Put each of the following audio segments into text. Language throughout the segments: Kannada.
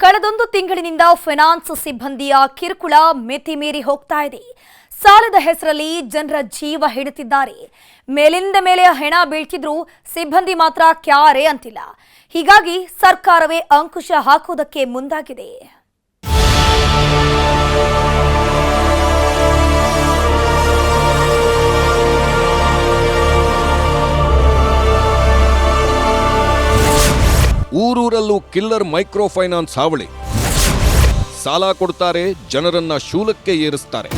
ಕಳೆದೊಂದು ತಿಂಗಳಿನಿಂದ ಫೈನಾನ್ಸ್ ಸಿಬ್ಬಂದಿಯ ಕಿರುಕುಳ ಮಿತಿ ಮೀರಿ ಹೋಗ್ತಾ ಇದೆ. ಸಾಲದ ಹೆಸರಲ್ಲಿ ಜನರ ಜೀವ ಹಿಡಿತಿದ್ದಾರೆ. ಮೇಲಿಂದ ಮೇಲೆ ಹೆಣ ಬೀಳ್ತಿದ್ರು ಸಿಬ್ಬಂದಿ ಮಾತ್ರ ಕ್ಯಾರೆ ಅಂತಿಲ್ಲ. ಹೀಗಾಗಿ ಸರ್ಕಾರವೇ ಅಂಕುಶ ಹಾಕುವುದಕ್ಕೆ ಮುಂದಾಗಿದೆ. ಊರೂರಲ್ಲೂ ಕಿಲ್ಲರ್ ಮೈಕ್ರೋ ಫೈನಾನ್ಸ್ ಹಾವಳಿ. ಸಾಲ ಕೊಡ್ತಾರೆ, ಜನರನ್ನ ಶೂಲಕ್ಕೆ ಏರಿಸ್ತಾರೆ.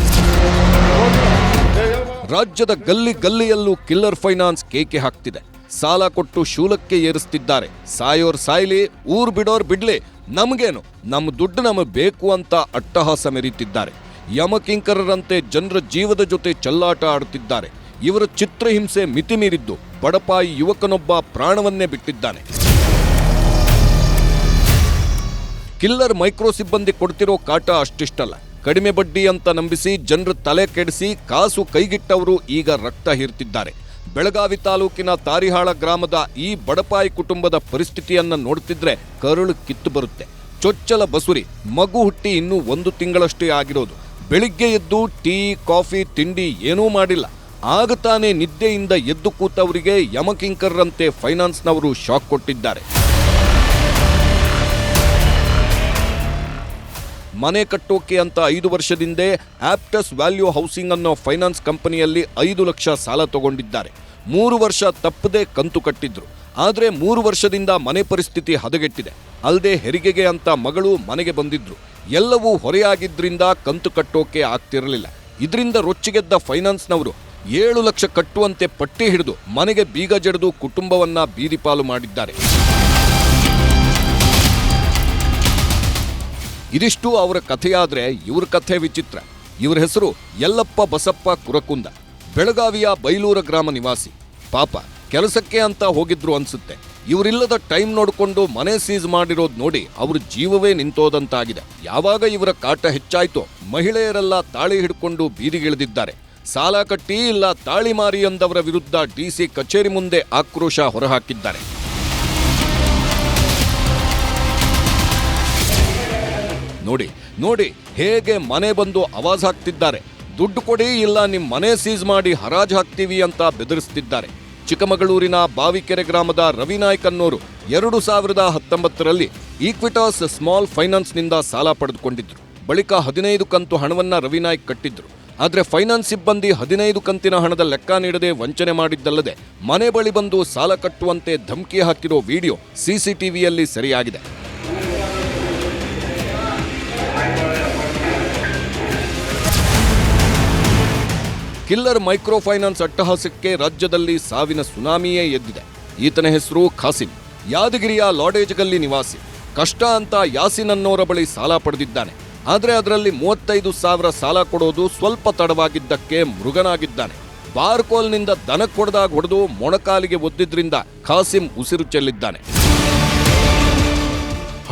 ರಾಜ್ಯದ ಗಲ್ಲಿ ಗಲ್ಲಿಯಲ್ಲೂ ಕಿಲ್ಲರ್ ಫೈನಾನ್ಸ್ ಕೇಕೆ ಹಾಕ್ತಿದೆ. ಸಾಲ ಕೊಟ್ಟು ಶೂಲಕ್ಕೆ ಏರಿಸ್ತಿದ್ದಾರೆ. ಸಾಯೋರ್ ಸಾಯ್ಲಿ, ಊರ್ ಬಿಡೋರ್ ಬಿಡ್ಲಿ, ನಮಗೇನು, ನಮ್ಮ ದುಡ್ಡು ನಮಗೆ ಬೇಕು ಅಂತ ಅಟ್ಟಹಾಸ ಮೆರೀತಿದ್ದಾರೆ. ಯಮಕಿಂಕರರಂತೆ ಜನರ ಜೀವದ ಜೊತೆ ಚೆಲ್ಲಾಟ ಆಡುತ್ತಿದ್ದಾರೆ. ಇವರ ಚಿತ್ರಹಿಂಸೆ ಮಿತಿ ಮೀರಿದ್ದು ಬಡಪಾಯಿ ಯುವಕನೊಬ್ಬ ಪ್ರಾಣವನ್ನೇ ಬಿಟ್ಟಿದ್ದಾನೆ. ಕಿಲ್ಲರ್ ಮೈಕ್ರೋ ಸಿಬ್ಬಂದಿ ಕೊಡ್ತಿರೋ ಕಾಟ ಅಷ್ಟಿಷ್ಟಲ್ಲ. ಕಡಿಮೆ ಬಡ್ಡಿ ಅಂತ ನಂಬಿಸಿ ಜನರ ತಲೆ ಕೆಡಿಸಿ ಕಾಸು ಕೈಗಿಟ್ಟವರು ಈಗ ರಕ್ತ ಹೀರ್ತಿದ್ದಾರೆ. ಬೆಳಗಾವಿ ತಾಲೂಕಿನ ತಾರಿಹಾಳ ಗ್ರಾಮದ ಈ ಬಡಪಾಯಿ ಕುಟುಂಬದ ಪರಿಸ್ಥಿತಿಯನ್ನ ನೋಡ್ತಿದ್ರೆ ಕರುಳು ಕಿತ್ತು ಬರುತ್ತೆ. ಚೊಚ್ಚಲ ಬಸುರಿ, ಮಗು ಹುಟ್ಟಿ ಇನ್ನೂ 1 ತಿಂಗಳಷ್ಟೇ ಆಗಿರೋದು. ಬೆಳಿಗ್ಗೆ ಎದ್ದು ಟೀ ಕಾಫಿ ತಿಂಡಿ ಏನೂ ಮಾಡಿಲ್ಲ. ಆಗ ತಾನೇ ನಿದ್ದೆಯಿಂದ ಎದ್ದು ಕೂತವರಿಗೆ ಯಮಕಿಂಕರ್ರಂತೆ ಫೈನಾನ್ಸ್ನವರು ಶಾಕ್ ಕೊಟ್ಟಿದ್ದಾರೆ. ಮನೆ ಕಟ್ಟೋಕೆ ಅಂತ 5 ವರ್ಷದಿಂದೇ ಆಪ್ಟಸ್ ವ್ಯಾಲ್ಯೂ ಹೌಸಿಂಗ್ ಅನ್ನೋ ಫೈನಾನ್ಸ್ ಕಂಪನಿಯಲ್ಲಿ 5 ಲಕ್ಷ ಸಾಲ ತಗೊಂಡಿದ್ದಾರೆ. 3 ವರ್ಷ ತಪ್ಪದೆ ಕಂತು ಕಟ್ಟಿದ್ರು. ಆದರೆ 3 ವರ್ಷದಿಂದ ಮನೆ ಪರಿಸ್ಥಿತಿ ಹದಗೆಟ್ಟಿದೆ. ಅಲ್ಲದೆ ಹೆರಿಗೆಗೆ ಅಂತ ಮಗಳು ಮನೆಗೆ ಬಂದಿದ್ರು. ಎಲ್ಲವೂ ಹೊರೆಯಾಗಿದ್ರಿಂದ ಕಂತು ಕಟ್ಟೋಕೆ ಆಗ್ತಿರಲಿಲ್ಲ. ಇದರಿಂದ ರೊಚ್ಚಿಗೆದ್ದ ಫೈನಾನ್ಸ್ನವರು 7 ಲಕ್ಷ ಕಟ್ಟುವಂತೆ ಪಟ್ಟಿ ಹಿಡಿದು ಮನೆಗೆ ಬೀಗ ಜಡಿದು ಕುಟುಂಬವನ್ನ ಬೀದಿಪಾಲು ಮಾಡಿದ್ದಾರೆ. ಇದಿಷ್ಟು ಅವರ ಕಥೆಯಾದ್ರೆ ಇವ್ರ ಕಥೆ ವಿಚಿತ್ರ. ಇವರ ಹೆಸರು ಯಲ್ಲಪ್ಪ ಬಸಪ್ಪ ಕುರಕುಂದ. ಬೆಳಗಾವಿಯ ಬೈಲೂರ ಗ್ರಾಮ ನಿವಾಸಿ. ಪಾಪ ಕೆಲಸಕ್ಕೆ ಅಂತ ಹೋಗಿದ್ರು ಅನ್ಸುತ್ತೆ. ಇವರಿಲ್ಲದ ಟೈಮ್ ನೋಡಿಕೊಂಡು ಮನೆ ಸೀಸ್ ಮಾಡಿರೋದು ನೋಡಿ ಅವ್ರ ಜೀವವೇ ನಿಂತೋದಂತಾಗಿದೆ. ಯಾವಾಗ ಇವರ ಕಾಟ ಹೆಚ್ಚಾಯ್ತೋ ಮಹಿಳೆಯರೆಲ್ಲ ತಾಳಿ ಹಿಡ್ಕೊಂಡು ಬೀದಿಗಿಳಿದಿದ್ದಾರೆ. ಸಾಲ ಕಟ್ಟಿ ಇಲ್ಲ ತಾಳಿ ಮಾರಿ ಅಂದವರ ವಿರುದ್ಧ ಡಿಸಿ ಕಚೇರಿ ಮುಂದೆ ಆಕ್ರೋಶ ಹೊರಹಾಕಿದ್ದಾರೆ. ನೋಡಿ ನೋಡಿ ಹೇಗೆ ಮನೆ ಬಂದು ಆವಾಜ್ ಹಾಕ್ತಿದ್ದಾರೆ. ದುಡ್ಡು ಕೊಡಿ ಇಲ್ಲ ನಿಮ್ಮ ಮನೆ ಸೀಸ್ ಮಾಡಿ ಹರಾಜು ಹಾಕ್ತೀವಿ ಅಂತ ಬೆದರಿಸ್ತಿದ್ದಾರೆ. ಚಿಕ್ಕಮಗಳೂರಿನ ಬಾವಿಕೆರೆ ಗ್ರಾಮದ ರವಿನಾಯ್ಕ್ ಅನ್ನೋರು 2019ರಲ್ಲಿ ಈಕ್ವಿಟಾಸ್ ಸ್ಮಾಲ್ ಫೈನಾನ್ಸ್ನಿಂದ ಸಾಲ ಪಡೆದುಕೊಂಡಿದ್ರು. ಬಳಿಕ 15 ಕಂತು ಹಣವನ್ನ ರವಿನಾಯ್ಕ್ ಕಟ್ಟಿದ್ರು. ಆದರೆ ಫೈನಾನ್ಸ್ ಸಿಬ್ಬಂದಿ 15 ಕಂತಿನ ಹಣದ ಲೆಕ್ಕ ನೀಡದೆ ವಂಚನೆ ಮಾಡಿದ್ದಲ್ಲದೆ ಮನೆ ಬಳಿ ಬಂದು ಸಾಲ ಕಟ್ಟುವಂತೆ ಧಮಕಿ ಹಾಕಿರೋ ವಿಡಿಯೋ ಸಿಸಿಟಿವಿಯಲ್ಲಿ ಸೆರೆಯಾಗಿದೆ. ಕಿಲ್ಲರ್ ಮೈಕ್ರೋ ಫೈನಾನ್ಸ್ ಅಟ್ಟಹಾಸಕ್ಕೆ ರಾಜ್ಯದಲ್ಲಿ ಸಾವಿನ ಸುನಾಮಿಯೇ ಎದ್ದಿದೆ. ಈತನ ಹೆಸರು ಖಾಸಿಂ. ಯಾದಗಿರಿಯ ಲಾಡೇಜಗಲ್ಲಿ ನಿವಾಸಿ. ಕಷ್ಟ ಅಂತ ಯಾಸಿನ್ ಅನ್ನೋರ ಬಳಿ ಸಾಲ ಪಡೆದಿದ್ದಾನೆ. ಆದರೆ ಅದರಲ್ಲಿ 35,000 ಸಾಲ ಕೊಡೋದು ಸ್ವಲ್ಪ ತಡವಾಗಿದ್ದಕ್ಕೆ ಮೃಗನಾಗಿದ್ದಾನೆ. ಬಾರ್ಕೋಲ್ನಿಂದ ದನಕ್ಕೆ ಹೊಡೆದು ಮೊಣಕಾಲಿಗೆ ಒದ್ದಿದ್ರಿಂದ ಖಾಸಿಂ ಉಸಿರು ಚೆಲ್ಲಿದ್ದಾನೆ.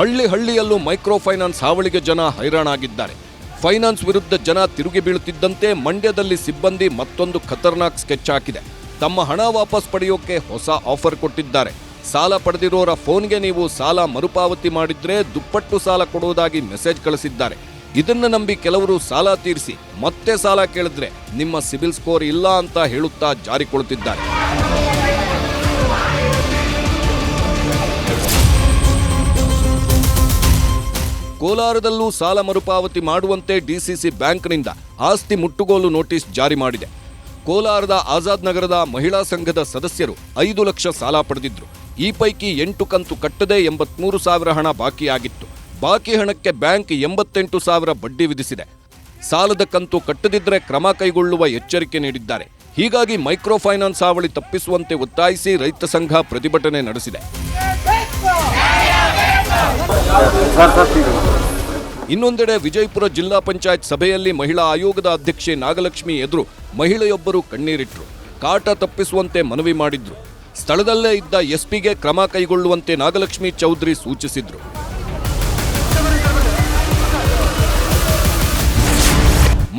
ಹಳ್ಳಿಯಲ್ಲೂ ಮೈಕ್ರೋ ಫೈನಾನ್ಸ್ ಹಾವಳಿಗೆ ಜನ ಹೈರಾಣಾಗಿದ್ದಾರೆ. ಫೈನಾನ್ಸ್ ವಿರುದ್ಧ ಜನ ತಿರುಗಿ ಬೀಳುತ್ತಿದ್ದಂತೆ ಮಂಡ್ಯದಲ್ಲಿ ಸಿಬ್ಬಂದಿ ಮತ್ತೊಂದು ಖತರ್ನಾಕ್ ಸ್ಕೆಚ್ ಹಾಕಿದೆ. ತಮ್ಮ ಹಣ ವಾಪಸ್ ಪಡೆಯೋಕೆ ಹೊಸ ಆಫರ್ ಕೊಟ್ಟಿದ್ದಾರೆ. ಸಾಲ ಪಡೆದಿರೋರ ಫೋನ್ಗೆ ನೀವು ಸಾಲ ಮರುಪಾವತಿ ಮಾಡಿದ್ರೆ ದುಪ್ಪಟ್ಟು ಸಾಲ ಕೊಡುವುದಾಗಿ ಮೆಸೇಜ್ ಕಳಿಸಿದ್ದಾರೆ. ಇದನ್ನ ನಂಬಿ ಕೆಲವರು ಸಾಲ ತೀರಿಸಿ ಮತ್ತೆ ಸಾಲ ಕೇಳಿದ್ರೆ ನಿಮ್ಮ ಸಿಬಿಲ್ ಸ್ಕೋರ್ ಇಲ್ಲ ಅಂತ ಹೇಳುತ್ತಾ ಜಾರಿಕೊಳ್ತಿದ್ದಾರೆ. ಕೋಲಾರದಲ್ಲೂ ಸಾಲ ಮರುಪಾವತಿ ಮಾಡುವಂತೆ ಡಿಸಿಸಿ ಬ್ಯಾಂಕ್ನಿಂದ ಆಸ್ತಿ ಮುಟ್ಟುಗೋಲು ನೋಟಿಸ್ ಜಾರಿ ಮಾಡಿದೆ. ಕೋಲಾರದ ಆಜಾದ್ ನಗರದ ಮಹಿಳಾ ಸಂಘದ ಸದಸ್ಯರು 5 ಲಕ್ಷ ಸಾಲ ಪಡೆದಿದ್ರು. ಈ ಪೈಕಿ 8 ಕಂತು ಕಟ್ಟದೆ 83,000 ಹಣ ಬಾಕಿಯಾಗಿತ್ತು. ಬಾಕಿ ಹಣಕ್ಕೆ ಬ್ಯಾಂಕ್ 88,000 ಬಡ್ಡಿ ವಿಧಿಸಿದೆ. ಸಾಲದ ಕಂತು ಕಟ್ಟದಿದ್ದರೆ ಕ್ರಮ ಕೈಗೊಳ್ಳುವ ಎಚ್ಚರಿಕೆ ನೀಡಿದ್ದಾರೆ. ಹೀಗಾಗಿ ಮೈಕ್ರೋ ಫೈನಾನ್ಸ್ ಹಾವಳಿ ತಪ್ಪಿಸುವಂತೆ ಒತ್ತಾಯಿಸಿ ರೈತ ಸಂಘ ಪ್ರತಿಭಟನೆ ನಡೆಸಿದೆ. ಇನ್ನೊಂದೆಡೆ ವಿಜಯಪುರ ಜಿಲ್ಲಾ ಪಂಚಾಯತ್ ಸಭೆಯಲ್ಲಿ ಮಹಿಳಾ ಆಯೋಗದ ಅಧ್ಯಕ್ಷೆ ನಾಗಲಕ್ಷ್ಮಿ ಎದುರು ಮಹಿಳೆಯೊಬ್ಬರು ಕಣ್ಣೀರಿಟ್ರು. ಕಾಟ ತಪ್ಪಿಸುವಂತೆ ಮನವಿ ಮಾಡಿದ್ರು. ಸ್ಥಳದಲ್ಲೇ ಇದ್ದ ಎಸ್ಪಿಗೆ ಕ್ರಮ ಕೈಗೊಳ್ಳುವಂತೆ ನಾಗಲಕ್ಷ್ಮಿ ಚೌಧರಿ ಸೂಚಿಸಿದ್ರು.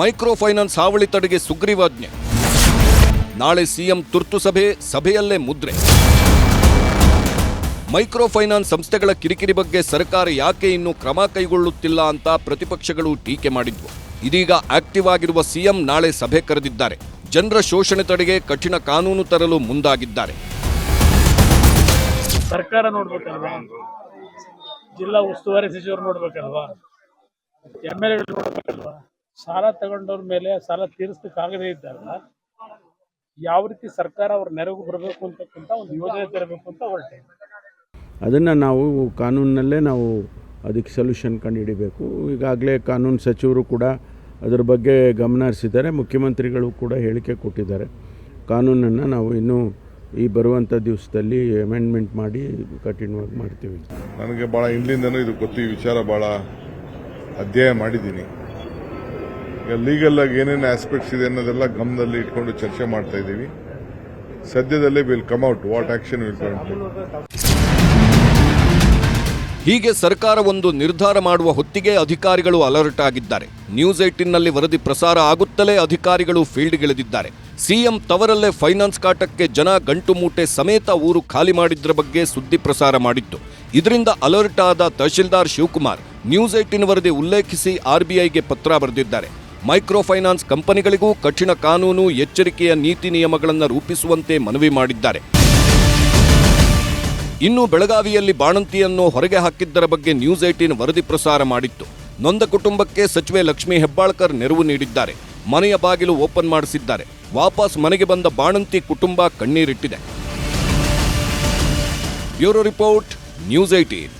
ಮೈಕ್ರೋ ಫೈನಾನ್ಸ್ ಹಾವಳಿ ತಡೆಗೆ ಸುಗ್ರೀವಾಜ್ಞೆ. ನಾಳೆ ಸಿಎಂ ತುರ್ತು ಸಭೆಯಲ್ಲೇ ಮುದ್ರೆ. ಮೈಕ್ರೋ ಫೈನಾನ್ಸ್ ಸಂಸ್ಥೆಗಳ ಕಿರಿಕಿರಿ ಬಗ್ಗೆ ಸರ್ಕಾರ ಯಾಕೆ ಇನ್ನೂ ಕ್ರಮ ಕೈಗೊಳ್ಳುತ್ತಿಲ್ಲ ಅಂತ ಪ್ರತಿಪಕ್ಷಗಳು ಟೀಕೆ ಮಾಡಿದ್ವು. ಇದೀಗ ಆಕ್ಟಿವ್ ಆಗಿರುವ ಸಿಎಂ ನಾಳೆ ಸಭೆ ಕರೆದಿದ್ದಾರೆ. ಜನರ ಶೋಷಣೆ ತಡೆಗೆ ಕಠಿಣ ಕಾನೂನು ತರಲು ಮುಂದಾಗಿದ್ದಾರೆ. ಸರ್ಕಾರ ನೋಡ್ಬೇಕಲ್ವಾ, ಜಿಲ್ಲಾ ಉಸ್ತುವಾರಿ ಸಚಿವರು ನೋಡ್ಬೇಕಲ್ವಾ, MLA ನೋಡ್ಬೇಕಲ್ವಾ, ಸಾಲ ತಗೊಂಡವ್ರ ಮೇಲೆ ಸಾಲ ತೀರಿಸಲಿಕ್ಕಾಗದೇ ಇದ್ದಾಗ ಯಾವ ರೀತಿ ಸರ್ಕಾರ ಅವ್ರ ನೆರವು ಬರಬೇಕು ಅಂತಕ್ಕಂಥ ಒಂದು ಯೋಜನೆ ತರಬೇಕು ಅಂತ ಹೊರಟೆ. ಅದನ್ನು ನಾವು ಕಾನೂನಿನಲ್ಲೇ ನಾವು ಅದಕ್ಕೆ ಸೊಲ್ಯೂಷನ್ ಕಂಡುಹಿಡಿಬೇಕು. ಈಗಾಗಲೇ ಕಾನೂನು ಸಚಿವರು ಕೂಡ ಅದರ ಬಗ್ಗೆ ಗಮನ ಹರಿಸಿದ್ದಾರೆ. ಮುಖ್ಯಮಂತ್ರಿಗಳು ಕೂಡ ಹೇಳಿಕೆ ಕೊಟ್ಟಿದ್ದಾರೆ. ಕಾನೂನನ್ನು ನಾವು ಇನ್ನೂ ಈ ಬರುವಂಥ ದಿವಸದಲ್ಲಿ ಅಮೆಂಡ್ಮೆಂಟ್ ಮಾಡಿ ಕಠಿಣವಾಗಿ ಮಾಡ್ತೀವಿ. ನನಗೆ ಭಾಳ ಹಿಂದಿಂದನೂ ಇದು ಗೊತ್ತು. ಈ ವಿಚಾರ ಭಾಳ ಅಧ್ಯಯನ ಮಾಡಿದ್ದೀನಿ. ಈಗ ಲೀಗಲ್ ಆಗಿ ಏನೇನು ಆಸ್ಪೆಕ್ಟ್ಸ್ ಇದೆ ಅನ್ನೋದೆಲ್ಲ ಗಮನದಲ್ಲಿ ಇಟ್ಕೊಂಡು ಚರ್ಚೆ ಮಾಡ್ತಾ ಇದ್ದೀವಿ. ಸದ್ಯದಲ್ಲೇ will come out what action will come. ಹೀಗೆ ಸರ್ಕಾರ ಒಂದು ನಿರ್ಧಾರ ಮಾಡುವ ಹೊತ್ತಿಗೆ ಅಧಿಕಾರಿಗಳು ಅಲರ್ಟ್ ಆಗಿದ್ದಾರೆ. ನ್ಯೂಸ್ 18ನಲ್ಲಿ ವರದಿ ಪ್ರಸಾರ ಆಗುತ್ತಲೇ ಅಧಿಕಾರಿಗಳು ಫೀಲ್ಡ್ಗಿಳಿದಿದ್ದಾರೆ. ಸಿಎಂ ತವರಲ್ಲೇ ಫೈನಾನ್ಸ್ ಕಾಟಕ್ಕೆ ಜನ ಗಂಟು ಮೂಟೆ ಸಮೇತ ಊರು ಖಾಲಿ ಮಾಡಿದ್ರ ಬಗ್ಗೆ ಸುದ್ದಿ ಪ್ರಸಾರ ಮಾಡಿತ್ತು. ಇದರಿಂದ ಅಲರ್ಟ್ ಆದ ತಹಶೀಲ್ದಾರ್ ಶಿವಕುಮಾರ್ ನ್ಯೂಸ್ 18 ವರದಿ ಉಲ್ಲೇಖಿಸಿ RBIಗೆ ಪತ್ರ ಬರೆದಿದ್ದಾರೆ. ಮೈಕ್ರೋ ಫೈನಾನ್ಸ್ ಕಂಪನಿಗಳಿಗೂ ಕಠಿಣ ಕಾನೂನು ಎಚ್ಚರಿಕೆಯ ನೀತಿ ನಿಯಮಗಳನ್ನು ರೂಪಿಸುವಂತೆ ಮನವಿ ಮಾಡಿದ್ದಾರೆ. ಇನ್ನು ಬೆಳಗಾವಿಯಲ್ಲಿ ಬಾಣಂತಿಯನ್ನು ಹೊರಗೆ ಹಾಕಿದ್ದರ ಬಗ್ಗೆ ನ್ಯೂಸ್ 18 ವರದಿ ಪ್ರಸಾರ ಮಾಡಿತ್ತು. ನೊಂದ ಕುಟುಂಬಕ್ಕೆ ಸಚಿವೆ ಲಕ್ಷ್ಮೀ ಹೆಬ್ಬಾಳ್ಕರ್ ನೆರವು ನೀಡಿದ್ದಾರೆ. ಮನೆಯ ಬಾಗಿಲು ಓಪನ್ ಮಾಡಿಸಿದ್ದಾರೆ. ವಾಪಸ್ ಮನೆಗೆ ಬಂದ ಬಾಣಂತಿ ಕುಟುಂಬ ಕಣ್ಣೀರಿಟ್ಟಿದೆ. Bureau report, news 18.